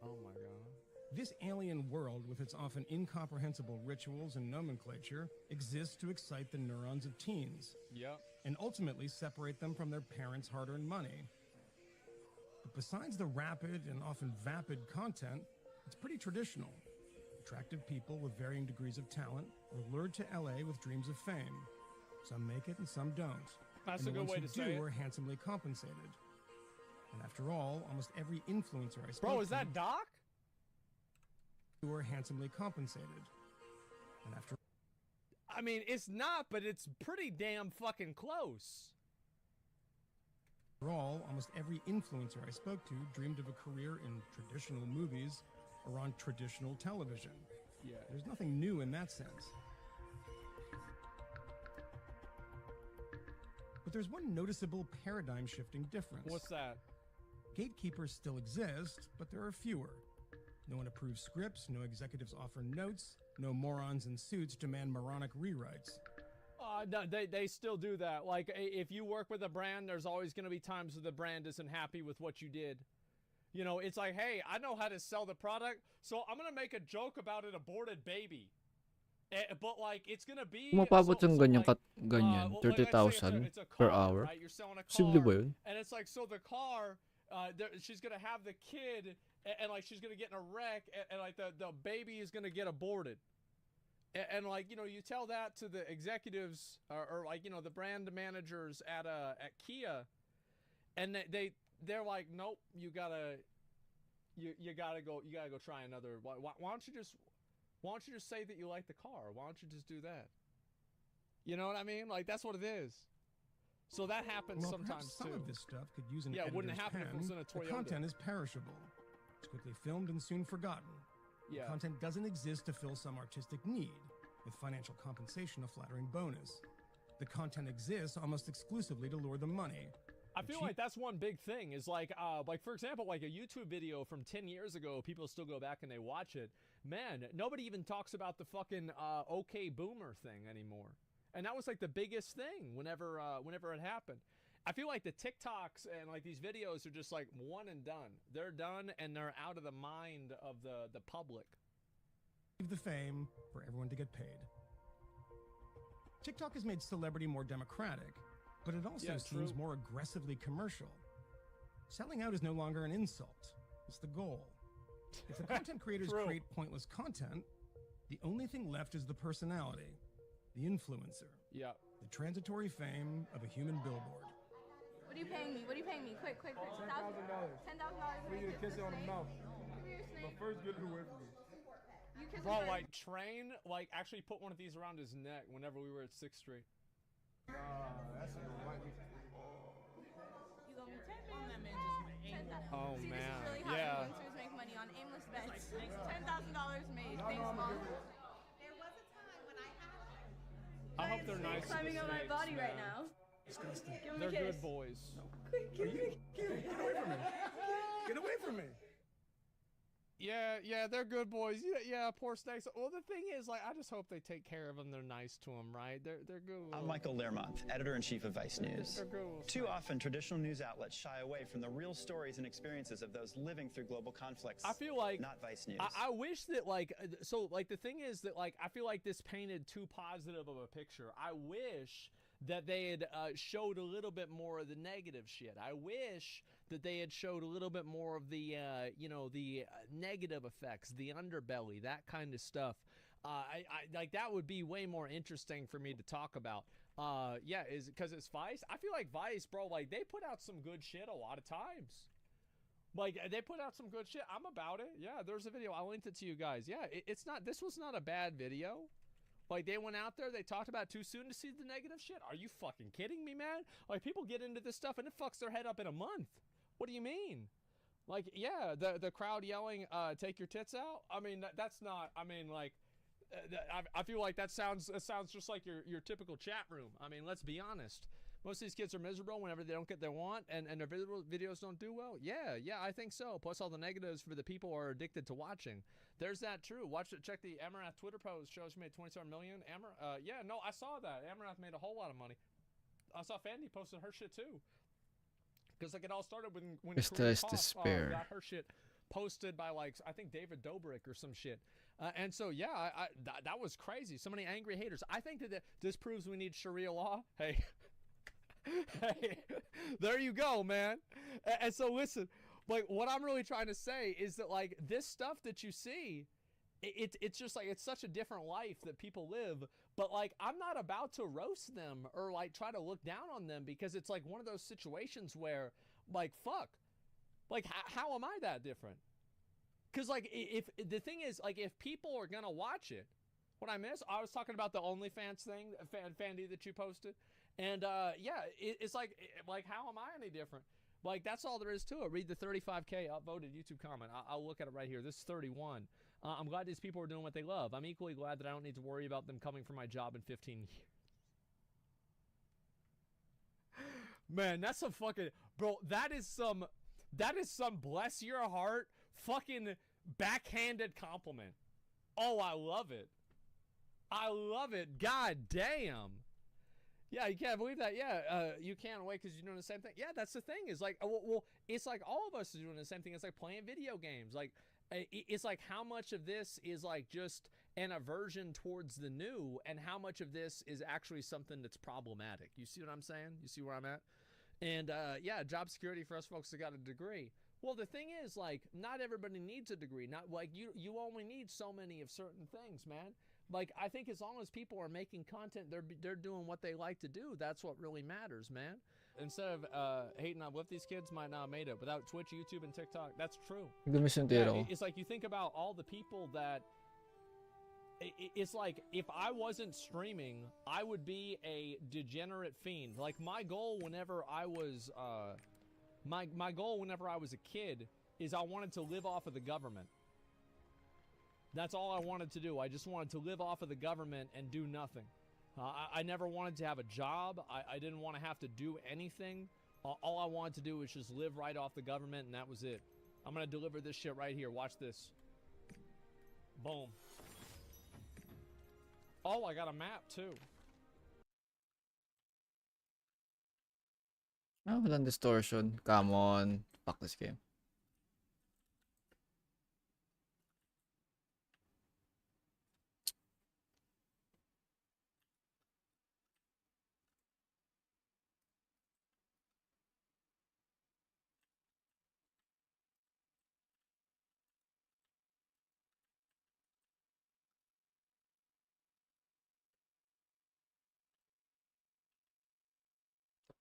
Oh my God. This alien world, with its often incomprehensible rituals and nomenclature, exists to excite the neurons of teens. Yep. And ultimately separate them from their parents' hard-earned money. But besides the rapid and often vapid content, it's pretty traditional. Attractive people with varying degrees of talent are lured to LA with dreams of fame. Some make it and some don't. That's and a good way to say it. are handsomely compensated. And after all, almost every influencer I spoke Bro, is to that Doc? were handsomely compensated. And after I mean, it's not, but it's pretty damn fucking close. After all, almost every influencer I spoke to dreamed of a career in traditional movies or on traditional television. Yeah. There's nothing new in that sense. But there's one noticeable paradigm-shifting difference. What's that? Gatekeepers still exist, but there are fewer. No one approves scripts, no executives offer notes, no morons in suits demand moronic rewrites. No, they still do that. Like, if you work with a brand, there's always going to be times where the brand isn't happy with what you did. You know, it's like, hey, I know how to sell the product, so I'm going to make a joke about an aborted baby. But, like, it's going to be... Umababot yung ganyan, ganyan, like, 30,000 it's a per car, hour. right? You're selling a car, Simple ba yun? and it's like, so the car, she's going to have the kid, and like, she's going to get in a wreck, and like, the baby is going to get aborted. And like, you know, you tell that to the executives or like, you know, the brand managers at Kia, and they're like, nope, you gotta go try another. Why don't you just say that you like the car? Why don't you just do that? You know what I mean? Like, that's what it is. So that happens sometimes some too. Of this stuff could use an it wouldn't editor's happen if it was in a pen. Toyota. The content is perishable. It's quickly filmed and soon forgotten. Yeah. The content doesn't exist to fill some artistic need, with financial compensation a flattering bonus. The content exists almost exclusively to lure the money. I feel like that's one big thing is like for example, like a YouTube video from 10 years ago, people still go back and they watch it. Man, nobody even talks about the fucking OK Boomer thing anymore. And that was like the biggest thing whenever it happened. I feel like the TikToks and like these videos are just like one and done. They're done and they're out of the mind of the public. The fame for everyone to get paid. TikTok has made celebrity more democratic, but it also seems more aggressively commercial. Selling out is no longer an insult. It's the goal. If the content creators create pointless content, the only thing left is the personality, the influencer. Yeah. The transitory fame of a human billboard. What are you paying me? What are you paying me? Quick. $10,000. $10,000. For you to kiss it on the mouth. But first, get it away from me. You kiss Bro, like Train, like actually put one of these around his neck whenever we were at 6th Street. Nah, that's a white. You owe me 10 on that man just Oh See, man, this is really how yeah. influencers make money on aimless bets. $10,000 made. Thanks, Mom. There was a time when I had. I hope they're nice. Climbing on my snakes, body right man. now. Disgusting. Give him They're a kiss. good boys. Quick, give me. Get away from me. Get away from me. Yeah, they're good boys. Yeah, poor snakes. Well, the thing is, like, I just hope they take care of them. They're nice to them, right? They're good. I'm Michael Learmonth, editor-in-chief of Vice News. They're good. Too often, traditional news outlets shy away from the real stories and experiences of those living through global conflicts. I feel like not Vice News. I wish that, like, so, like, the thing is that, like, I feel like this painted too positive of a picture. I wish that they had showed a little bit more of the negative shit. I wish that they had showed a little bit more of the, the negative effects, the underbelly, that kind of stuff. I like that would be way more interesting for me to talk about. Is because it's Vice. I feel like Vice, bro, like they put out some good shit a lot of times. Like they put out some good shit. I'm about it. Yeah, there's a video. I linked it to you guys. Yeah, this was not a bad video. Like, they went out there, they talked about it too soon to see the negative shit. Are you fucking kidding me, man? Like, people get into this stuff and it fucks their head up in a month. What do you mean? Like, yeah, the crowd yelling, take your tits out? I mean, that's not, I mean, like, I feel like it sounds just like your typical chat room. I mean, let's be honest. Most of these kids are miserable whenever they don't get their want and their videos don't do well. Yeah, I think so. Plus all the negatives for the people who are addicted to watching. There's that true. Check the Amarath Twitter post. Shows she made 27 million. I saw that. Amarath made a whole lot of money. I saw Fandy posted her shit too. Because like it all started when This despair. got her shit posted by like I think David Dobrik or some shit. And so yeah, that was crazy. So many angry haters. I think that this proves we need Sharia law. Hey. Hey, there you go, man. And so listen, like what I'm really trying to say is that like this stuff that you see, it's just like it's such a different life that people live. But like I'm not about to roast them or like try to look down on them because it's like one of those situations where like fuck, like how am I that different? Because like if the thing is like if people are gonna watch it, what I was talking about the OnlyFans thing, Fandy that you posted. And it's like how am I any different? Like that's all there is to it. Read the 35K upvoted YouTube comment. I'll look at it right here. This is 31. I'm glad these people are doing what they love. I'm equally glad that I don't need to worry about them coming for my job in 15 years. Man, that's some fucking bro. That is some bless your heart fucking backhanded compliment. Oh, I love it. I love it. God damn. Yeah, you can't believe that. Yeah, you can't wait because you're doing the same thing. Yeah, that's the thing. Is like, well, it's like all of us are doing the same thing. It's like playing video games. Like, it's like how much of this is like just an aversion towards the new, and how much of this is actually something that's problematic. You see what I'm saying? You see where I'm at? And yeah, job security for us folks that got a degree. Well, the thing is, like, not everybody needs a degree. Not like you only need so many of certain things, man. Like, I think as long as people are making content, they're doing what they like to do. That's what really matters, man. Instead of hating on what these kids might not have made it without Twitch, YouTube, and TikTok. That's true. Yeah, it's like you think about all the people that. It's like if I wasn't streaming, I would be a degenerate fiend. Like my goal whenever I was my goal whenever I was a kid is I wanted to live off of the government. That's all I wanted to do. I just wanted to live off of the government and do nothing. I never wanted to have a job. I didn't want to have to do anything. All I wanted to do was just live right off the government, and that was it. I'm going to deliver this shit right here. Watch this. Boom. Oh, I got a map, too. Oh, walang distortion. Come on. Fuck this game.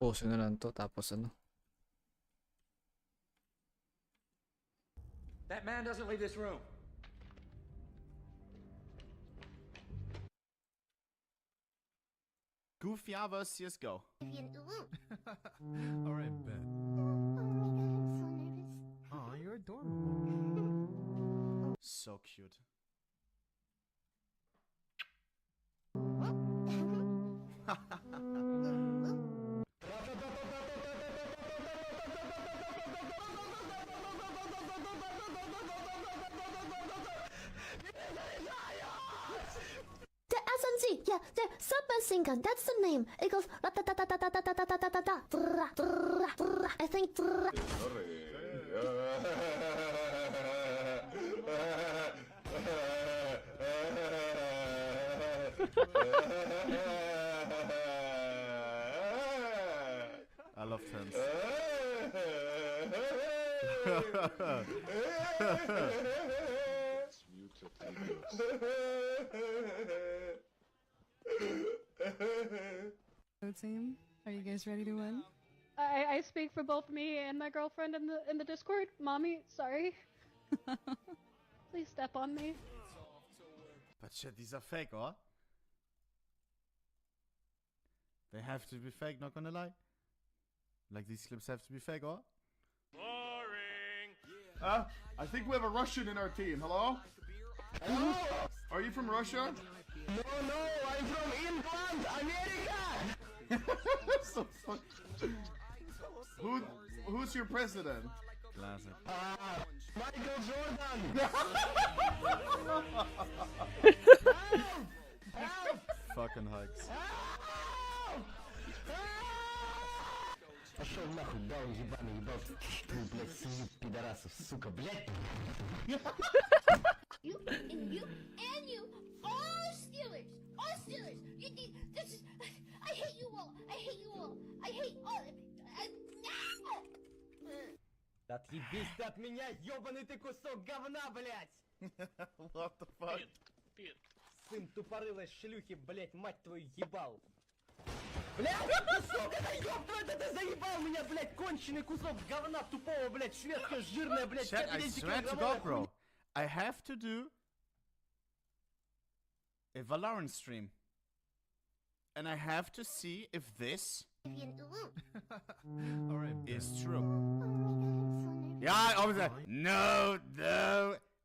Tapusin na lang to, tapos ano. That man doesn't leave this room. Goofy vs CSGO. Alright, bet. Oh, you're adorable. So cute. The SMG, yeah, the submachine gun, that's the name. It goes I think I love Tens. Team, are you guys ready to win? I speak for both me and my girlfriend in the Discord. Mommy, sorry. Please step on me. But shit, these are fake, or? They have to be fake, not gonna lie. Like these clips have to be fake, or? Boring. I think we have a Russian in our team. Hello? Hello? Are you from Russia? No, I'm from England, America. So fuck. Who's your president? Classic. Michael Jordan. Help! Fucking hikes. Пошел нахуй, даун ебаный, ебал. Ты, блядь, свиньи, пидорасов, сука, блядь. You and you, all Steelers, this is, I hate you all, I hate all of you. Отъебись ты от меня, ёбаный ты кусок говна, блядь! What the fuck? Сын тупорылой шлюхи, блядь, мать твою ебал! Блядь, сука, да ёб твою, да ты заебал меня, блядь, конченый кусок говна тупого, блядь, шведская жирная, блядь, Chat, I swear to God, bro. I have to do a Valorant stream. And I have to see if this is true. Yeah, obviously. No.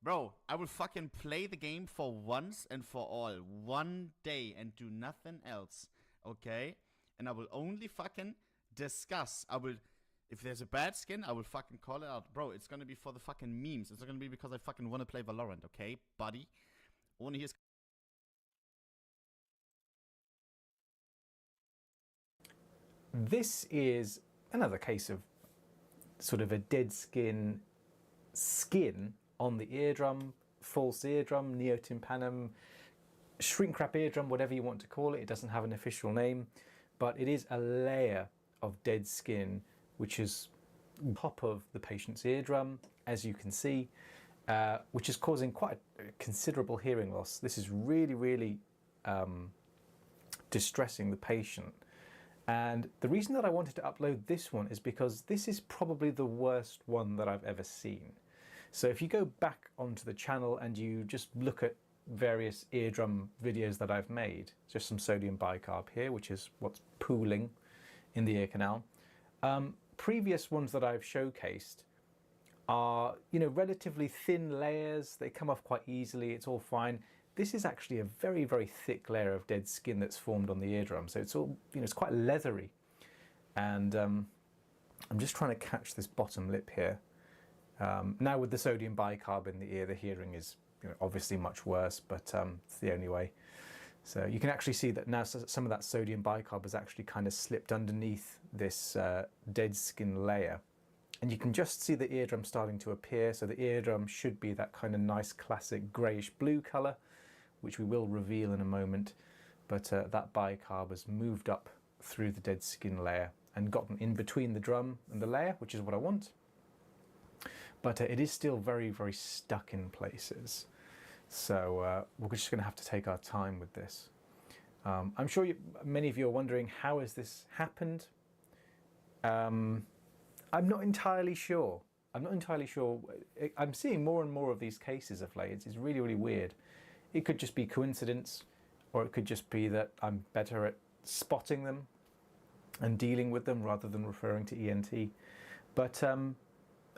Bro, I will fucking play the game for once and for all. One day and do nothing else. Okay? And I will only fucking discuss. If there's a bad skin, I will fucking call it out. Bro, it's gonna be for the fucking memes. It's not gonna be because I fucking wanna play Valorant, okay, buddy? Only here's this is another case of sort of a dead skin on the eardrum, false eardrum, neotympanum, shrink wrap eardrum, whatever you want to call it. It doesn't have an official name, but it is a layer of dead skin which is top of the patient's eardrum, as you can see, which is causing quite a considerable hearing loss. This is really, really distressing the patient. And the reason that I wanted to upload this one is because this is probably the worst one that I've ever seen. So if you go back onto the channel and you just look at various eardrum videos that I've made, just some sodium bicarb here, which is what's pooling in the ear canal. Previous ones that I've showcased are, you know, relatively thin layers. They come off quite easily. It's all fine. This is actually a very, very thick layer of dead skin that's formed on the eardrum. So it's all, you know, it's quite leathery. And I'm just trying to catch this bottom lip here. Now with the sodium bicarb in the ear, the hearing is, you know, obviously much worse, but it's the only way. So you can actually see that now some of that sodium bicarb has actually kind of slipped underneath this dead skin layer. And you can just see the eardrum starting to appear. So the eardrum should be that kind of nice classic greyish blue colour, which we will reveal in a moment. But that bicarb has moved up through the dead skin layer and gotten in between the drum and the layer, which is what I want. But it is still very, very stuck in places. So we're just going to have to take our time with this. I'm sure many of you are wondering, how has this happened? I'm not entirely sure. I'm not entirely sure. I'm seeing more and more of these cases of late. It's really, really weird. It could just be coincidence, or it could just be that I'm better at spotting them and dealing with them rather than referring to ENT. But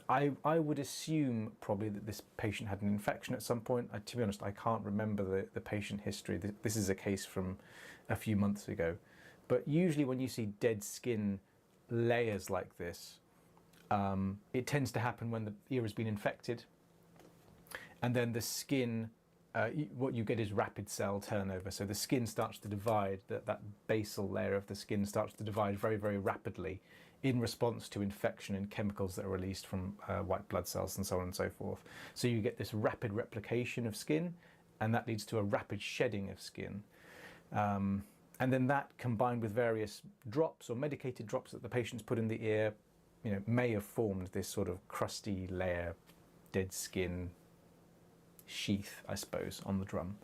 I would assume probably that this patient had an infection at some point. To be honest, I can't remember the patient history. This is a case from a few months ago. But usually when you see dead skin layers like this, it tends to happen when the ear has been infected. And then the skin, what you get is rapid cell turnover. So the skin starts to divide, that basal layer of the skin starts to divide very, very rapidly in response to infection and chemicals that are released from white blood cells and so on and so forth. So you get this rapid replication of skin, and that leads to a rapid shedding of skin. And then that, combined with various drops or medicated drops that the patient's put in the ear, you know, may have formed this sort of crusty layer, dead skin sheath, I suppose, on the drum.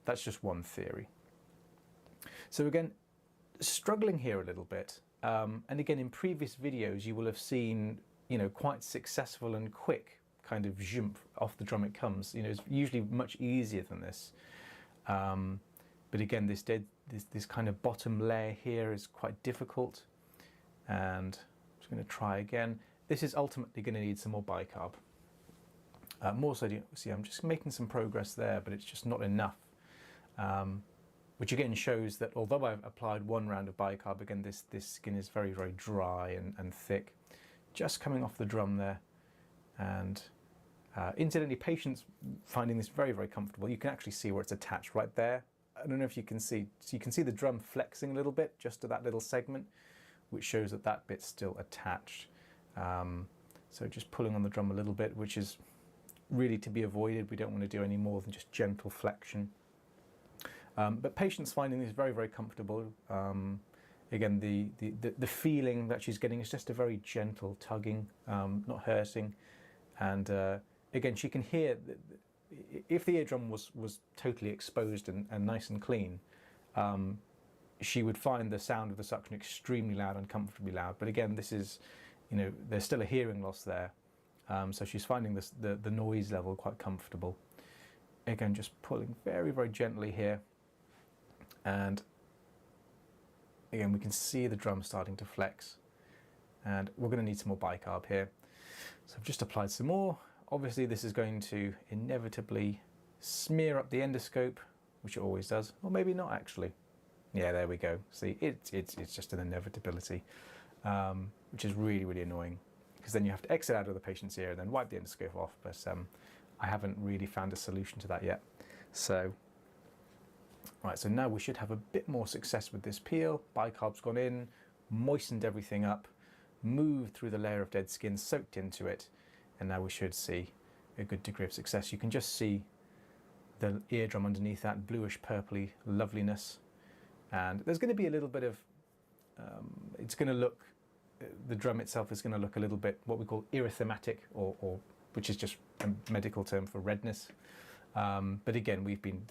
That's just one theory. So again, struggling here a little bit. And again, in previous videos, you will have seen, you know, quite successful and quick kind of jump off the drum it comes. You know, it's usually much easier than this. But again, this kind of bottom layer here is quite difficult. And I'm just going to try again. This is ultimately going to need some more bicarb. More sodium. See, I'm just making some progress there, but it's just not enough. Which again shows that although I've applied one round of bicarb, again, this skin is very, very dry and thick. Just coming off the drum there. And incidentally, patients finding this very, very comfortable. You can actually see where it's attached right there. I don't know if you can see. So you can see the drum flexing a little bit just to that little segment, which shows that that bit's still attached. So just pulling on the drum a little bit, which is really to be avoided. We don't want to do any more than just gentle flexion. But patients finding this very, very comfortable. Again, the feeling that she's getting is just a very gentle tugging, not hurting. And again, she can hear, if the eardrum was totally exposed and nice and clean, she would find the sound of the suction extremely loud and comfortably loud. But again, this is, you know, there's still a hearing loss there. So she's finding the noise level quite comfortable. Again, just pulling very, very gently here. And again, we can see the drum starting to flex. And we're going to need some more bicarb here. So I've just applied some more. Obviously, this is going to inevitably smear up the endoscope, which it always does. Or maybe not, actually. Yeah, there we go. See, it's just an inevitability, which is really, really annoying. Because then you have to exit out of the patient's ear and then wipe the endoscope off. But I haven't really found a solution to that yet. So, right, so now we should have a bit more success with this peel. Bicarb's gone in. moistened everything up, moved through the layer of dead skin, soaked into it, and now we should see a good degree of success. You can just see the eardrum underneath that bluish purpley loveliness, and there's going to be a little bit of it's going to look, the drum itself is going to look a little bit what we call erythematic, or which is just a medical term for redness. But again, we've been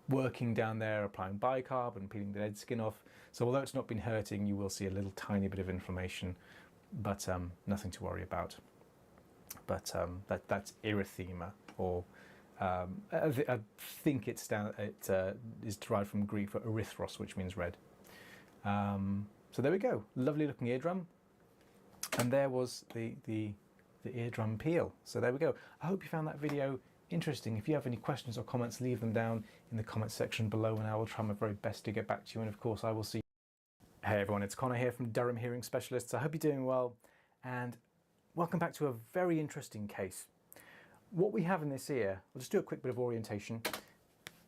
working down there, applying bicarb and peeling the dead skin off. So although it's not been hurting, you will see a little tiny bit of inflammation, but nothing to worry about. But that's erythema, or I think it is derived from Greek for erythros, which means red. So there we go, lovely looking eardrum, and there was the eardrum peel. So there we go. I hope you found that video interesting. If you have any questions or comments, leave them down in the comment section below, and I will try my very best to get back to you. And of course, I will see you. Hey everyone, it's Connor here from Durham Hearing Specialists. I hope you're doing well, and welcome back to a very interesting case. What we have in this ear, I'll just do a quick bit of orientation.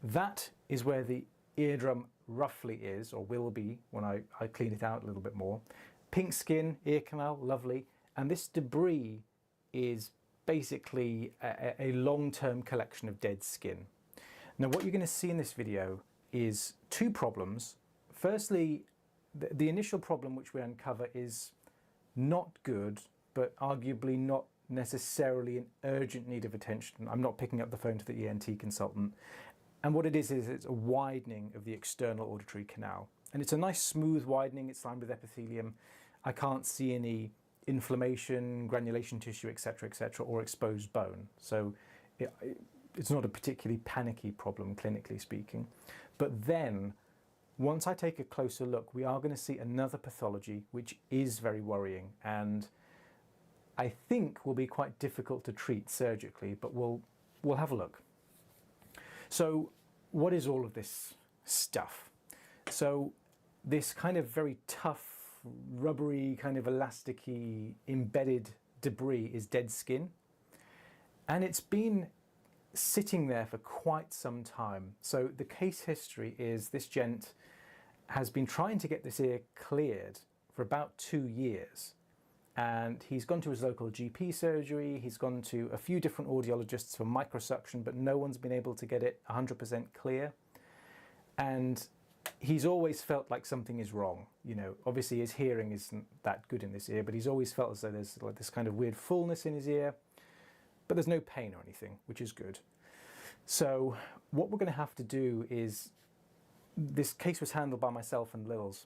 That is where the eardrum roughly is, or will be when I clean it out a little bit more. Pink skin, ear canal, lovely. And this debris is basically a long-term collection of dead skin. Now what you're going to see in this video is two problems. Firstly, the initial problem which we uncover is not good, but arguably not necessarily in urgent need of attention. I'm not picking up the phone to the ENT consultant. And what it is it's a widening of the external auditory canal. And it's a nice smooth widening, it's lined with epithelium. I can't see any inflammation, granulation tissue, etc., or exposed bone. So it's not a particularly panicky problem, clinically speaking. But then, once I take a closer look, we are going to see another pathology which is very worrying, and I think will be quite difficult to treat surgically, but we'll have a look. So what is all of this stuff? So this kind of very tough, rubbery, kind of elasticy, embedded debris is dead skin, and it's been sitting there for quite some time. So the case history is this gent has been trying to get this ear cleared for about 2 years. And he's gone to his local GP surgery, he's gone to a few different audiologists for microsuction, but no one's been able to get it 100% clear. And he's always felt like something is wrong. You know, obviously his hearing isn't that good in this ear, but he's always felt as though there's like this kind of weird fullness in his ear, but there's no pain or anything, which is good. So what we're going to have to do is, this case was handled by myself and Lils.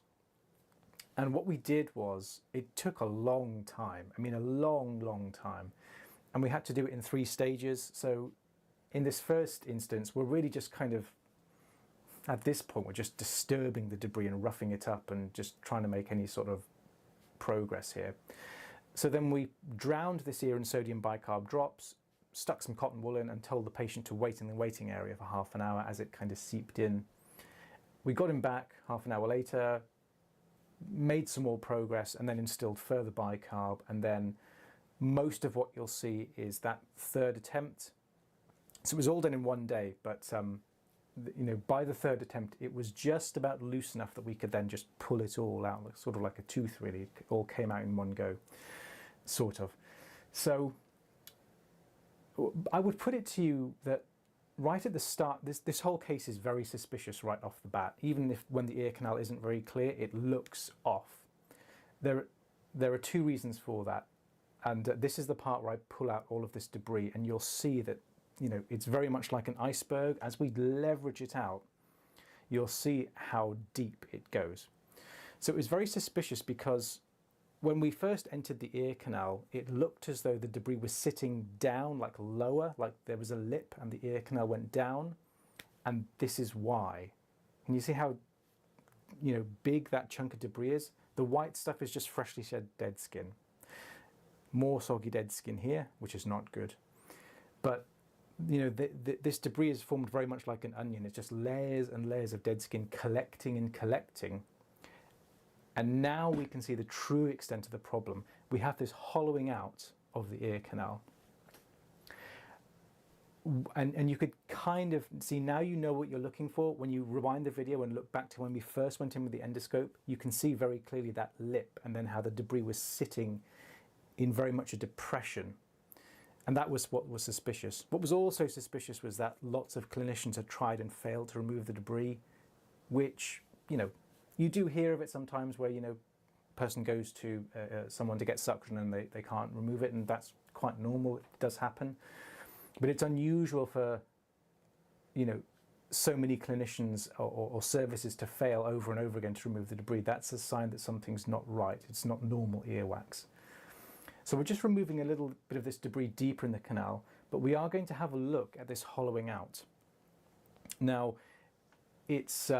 And what we did was, it took a long time. I mean, a long time. And we had to do it in 3 stages. So in this first instance, we're really just kind of, at this point, we're just disturbing the debris and roughing it up and just trying to make any sort of progress here. So then we drowned this ear in sodium bicarb drops, stuck some cotton wool in, and told the patient to wait in the waiting area for half an hour as it kind of seeped in. We got him back half an hour later, made some more progress, and then instilled further bicarb, and then most of what you'll see is that 3rd attempt. So it was all done in 1 day, but you know, by the 3rd attempt it was just about loose enough that we could then just pull it all out, sort of like a tooth really. It all came out in one go, sort of. So I would put it to you that right at the start, this whole case is very suspicious right off the bat. Even if when the ear canal isn't very clear, it looks off. There are 2 reasons for that, and this is the part where I pull out all of this debris, and you'll see that, you know, it's very much like an iceberg. As we leverage it out, you'll see how deep it goes. So it was very suspicious because when we first entered the ear canal, it looked as though the debris was sitting down, like lower, like there was a lip and the ear canal went down. And this is why. And you see how, you know, big that chunk of debris is? The white stuff is just freshly shed dead skin. More soggy dead skin here, which is not good. But, you know, this debris is formed very much like an onion. It's just layers and layers of dead skin collecting and collecting. And now we can see the true extent of the problem. We have this hollowing out of the ear canal. and you could kind of see, now you know what you're looking for. When you rewind the video and look back to when we first went in with the endoscope, you can see very clearly that lip and then how the debris was sitting in very much a depression. And that was what was suspicious. What was also suspicious was that lots of clinicians had tried and failed to remove the debris, which, you know, you do hear of it sometimes where, you know, person goes to someone to get suction and they can't remove it, and that's quite normal. It does happen. But it's unusual for, you know, so many clinicians or services to fail over and over again to remove the debris. That's a sign that something's not right. It's not normal earwax. So we're just removing a little bit of this debris deeper in the canal, but we are going to have a look at this hollowing out. Now, it's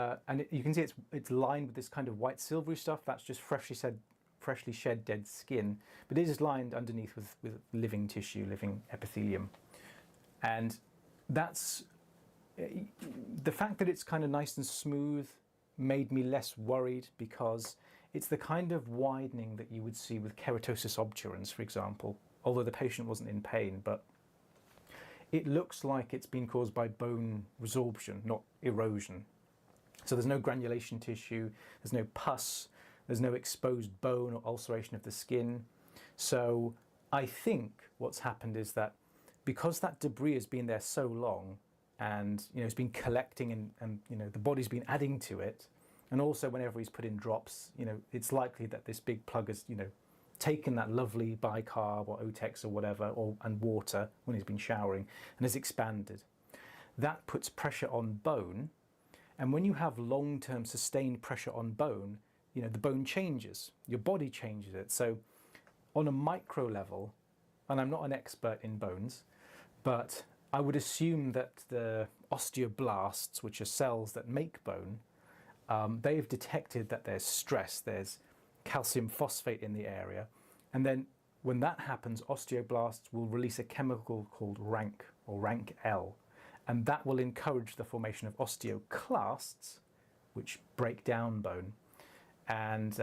you can see it's lined with this kind of white silvery stuff. That's just freshly shed dead skin, but it is lined underneath with living tissue, living epithelium. And that's the fact that it's kind of nice and smooth made me less worried, because it's the kind of widening that you would see with keratosis obturans, for example, although the patient wasn't in pain, but it looks like it's been caused by bone resorption, not erosion. So there's no granulation tissue, there's no pus, there's no exposed bone or ulceration of the skin. So I think what's happened is that because that debris has been there so long, and you know it's been collecting and you know the body's been adding to it, and also whenever he's put in drops, you know it's likely that this big plug has, you know, taken that lovely bicarb or Otex or whatever, and water when he's been showering, and has expanded. That puts pressure on bone, and when you have long-term sustained pressure on bone, you know the bone changes, your body changes it. So on a micro level, and I'm not an expert in bones, but I would assume that the osteoblasts, which are cells that make bone, they've detected that there's stress, there's calcium phosphate in the area, and then when that happens, osteoblasts will release a chemical called rank, or rank L, and that will encourage the formation of osteoclasts, which break down bone, and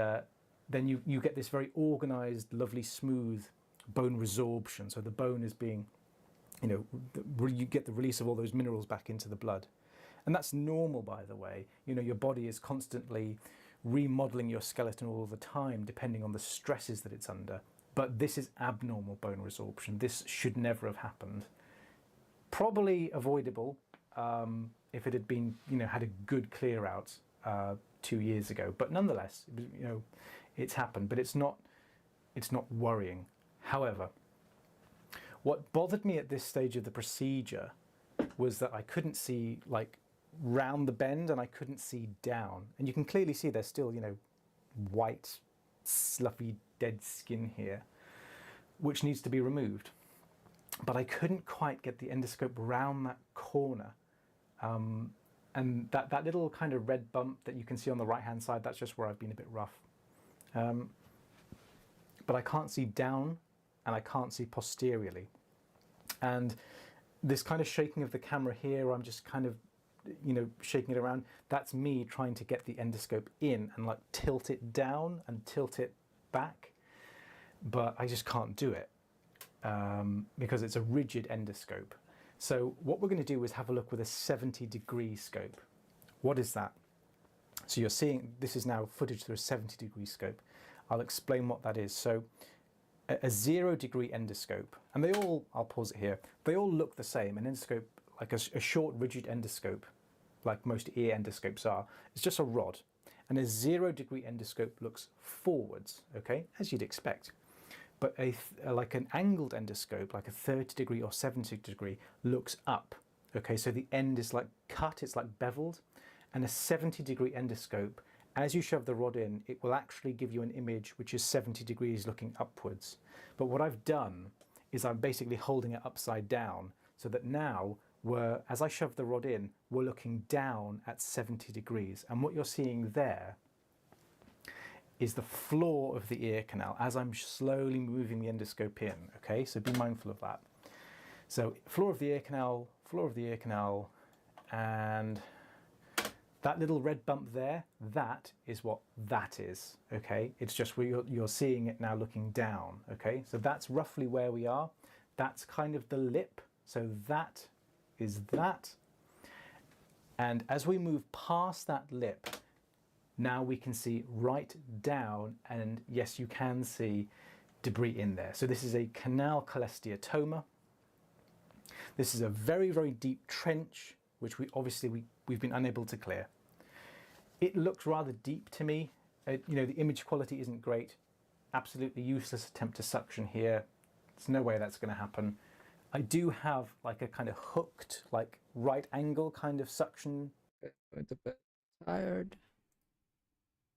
then you get this very organized, lovely, smooth bone resorption. So the bone is being, you know, you get the release of all those minerals back into the blood. And that's normal, by the way. You know, your body is constantly remodeling your skeleton all the time, depending on the stresses that it's under. But this is abnormal bone resorption. This should never have happened. Probably avoidable if it had been, you know, had a good clear out 2 years ago. But nonetheless, you know, it's happened. But it's not worrying. However, what bothered me at this stage of the procedure was that I couldn't see, like, round the bend, and I couldn't see down. And you can clearly see there's still, you know, white, sloughy, dead skin here, which needs to be removed. But I couldn't quite get the endoscope round that corner. And that little kind of red bump that you can see on the right-hand side, that's just where I've been a bit rough. But I can't see down, and I can't see posteriorly. And this kind of shaking of the camera here, I'm just kind of, you know, shaking it around, that's me trying to get the endoscope in and like tilt it down and tilt it back, but I just can't do it because it's a rigid endoscope. So what we're going to do is have a look with a 70-degree scope. What is that? So you're seeing, this is now footage through a 70-degree scope. I'll explain what that is. So a 0-degree endoscope, and they all, I'll pause it here, they all look the same. An endoscope, like a short rigid endoscope, like most ear endoscopes are, it's just a rod. And a 0-degree endoscope looks forwards, okay, as you'd expect. But like an angled endoscope, like a 30-degree or 70-degree, looks up, okay, so the end is like cut, it's like beveled. And a 70-degree endoscope, as you shove the rod in, it will actually give you an image which is 70 degrees looking upwards. But what I've done is I'm basically holding it upside down, so that now as I shove the rod in, we're looking down at 70 degrees. And what you're seeing there is the floor of the ear canal as I'm slowly moving the endoscope in, okay? So be mindful of that. So floor of the ear canal, and that little red bump there, that is what that is, okay? It's just where you're seeing it now looking down, okay? So that's roughly where we are. That's kind of the lip. So that is that. And as we move past that lip, now we can see right down, and yes, you can see debris in there. So this is a canal cholesteatoma. This is a very, very deep trench, which we've been unable to clear. It looks rather deep to me. You know, the image quality isn't great. Absolutely useless attempt to suction here. There's no way that's going to happen. I do have like a kind of hooked, like right angle kind of suction. Going to bed tired.